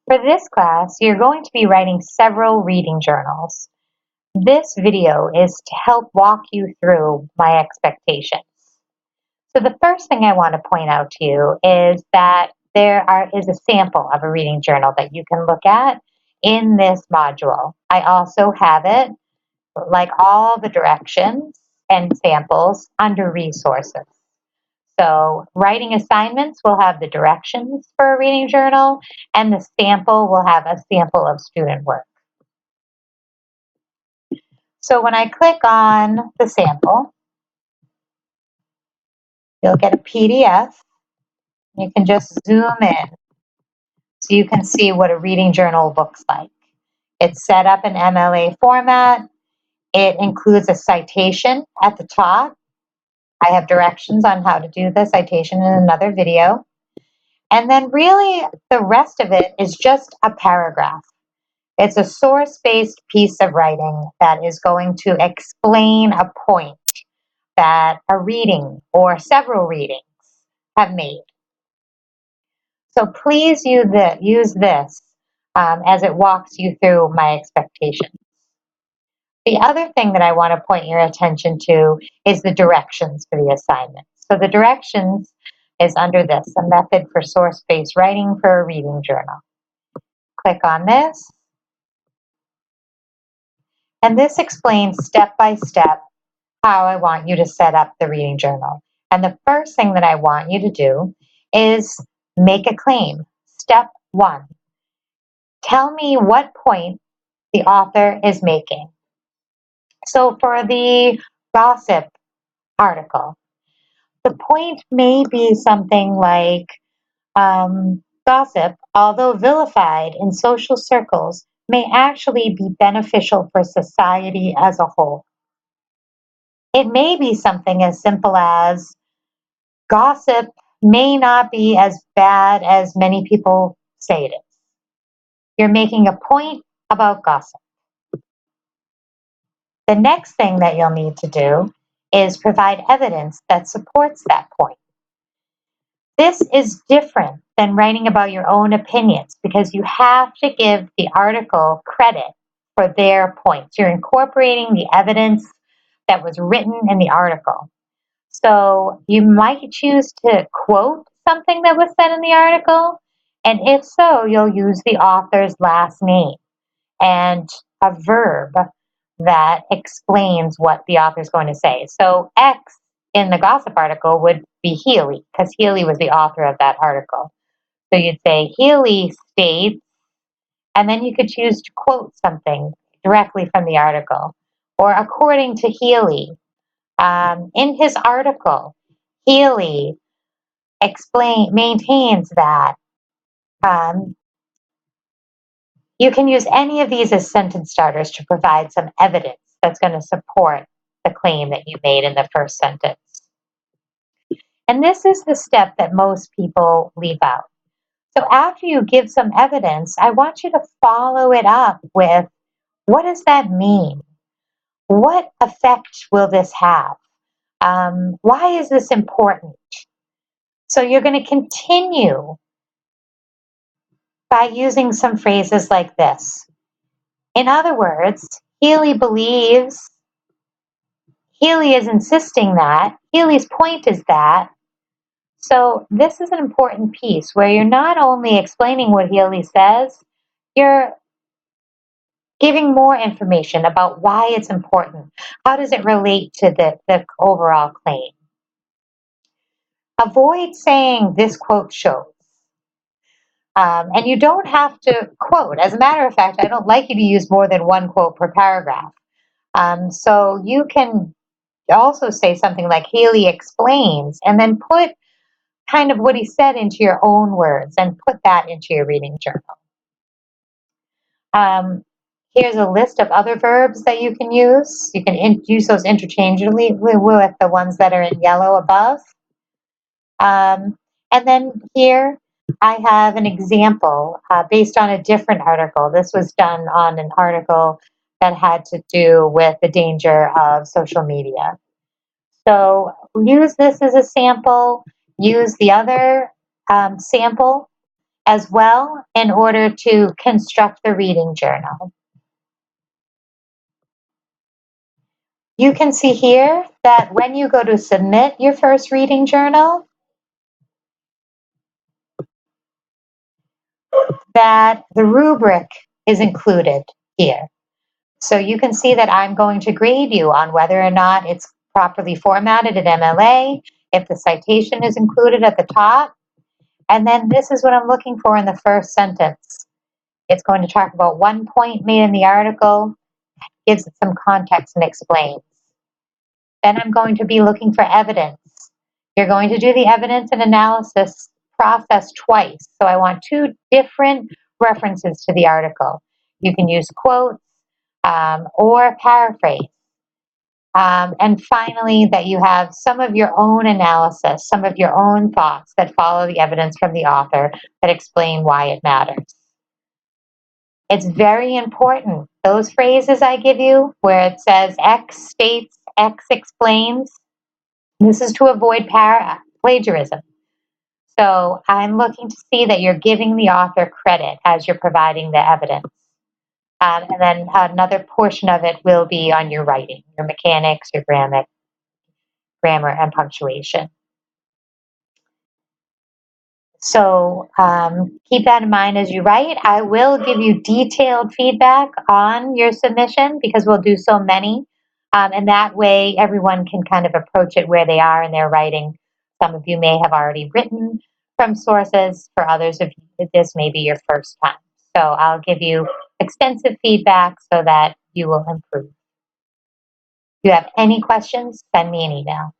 For this class, you're going to be writing several reading journals. This video is to help walk you through my expectations. So the first thing I want to point out to you is that is a sample of a reading journal that you can look at in this module. I also have it, like all the directions and samples, under resources. So writing assignments will have the directions for a reading journal, and the sample will have a sample of student work. So when I click on the sample, you'll get a PDF. You can just zoom in so you can see what a reading journal looks like. It's set up in MLA format. It includes a citation at the top. I have directions on how to do the citation in another video. And then really the rest of it is just a paragraph. It's a source-based piece of writing that is going to explain a point that a reading or several readings have made. So please use this as it walks you through my expectations. The other thing that I want to point your attention to is the directions for the assignment. So the directions is under this, a method for source-based writing for a reading journal. Click on this. And this explains step by step how I want you to set up the reading journal. And the first thing that I want you to do is make a claim. Step 1. Tell me what point the author is making. So for the gossip article, the point may be something like gossip, although vilified in social circles, may actually be beneficial for society as a whole. It may be something as simple as gossip may not be as bad as many people say it is. You're making a point about gossip. The next thing that you'll need to do is provide evidence that supports that point. This is different than writing about your own opinions because you have to give the article credit for their points. You're incorporating the evidence that was written in the article. So you might choose to quote something that was said in the article, and if so, you'll use the author's last name and a verb that explains what the author is going to say. So X in the gossip article would be Healy, because Healy was the author of that article. So you'd say Healy states, and then you could choose to quote something directly from the article. Or according to Healy, in his article, Healy maintains that. You can use any of these as sentence starters to provide some evidence that's going to support the claim that you made in the first sentence. And this is the step that most people leave out. So after you give some evidence, I want you to follow it up with, what does that mean? What effect will this have? Why is this important? So you're going to continue by using some phrases like this. In other words, Healy is insisting that, Healy's point is that. So this is an important piece where you're not only explaining what Healy says, you're giving more information about why it's important. How does it relate to the overall claim? Avoid saying this quote shows. And you don't have to quote. As a matter of fact, I don't like you to use more than one quote per paragraph. So you can also say something like Healy explains, and then put kind of what he said into your own words and put that into your reading journal. Here's a list of other verbs that you can use. You can use those interchangeably with the ones that are in yellow above. And then here I have an example based on a different article. This was done on an article that had to do with the danger of social media. So use this as a sample, use the other sample, as well in order to construct the reading journal. You can see here that when you go to submit your first reading journal, that the rubric is included here. So you can see that I'm going to grade you on whether or not it's properly formatted at MLA, if the citation is included at the top. And then this is what I'm looking for in the first sentence. It's going to talk about one point made in the article, gives it some context and explains. Then I'm going to be looking for evidence. You're going to do the evidence and analysis process twice. So I want two different references to the article. You can use quotes or paraphrase. And finally, that you have some of your own analysis, some of your own thoughts that follow the evidence from the author that explain why it matters. It's very important. Those phrases I give you where it says X states, X explains, this is to avoid plagiarism. So I'm looking to see that you're giving the author credit as you're providing the evidence. And then another portion of it will be on your writing, your mechanics, your grammar, and punctuation. So keep that in mind as you write. I will give you detailed feedback on your submission because we'll do so many. And that way everyone can kind of approach it where they are in their writing. Some of you may have already written from sources. For others of you, this may be your first time. So I'll give you extensive feedback so that you will improve. If you have any questions, send me an email.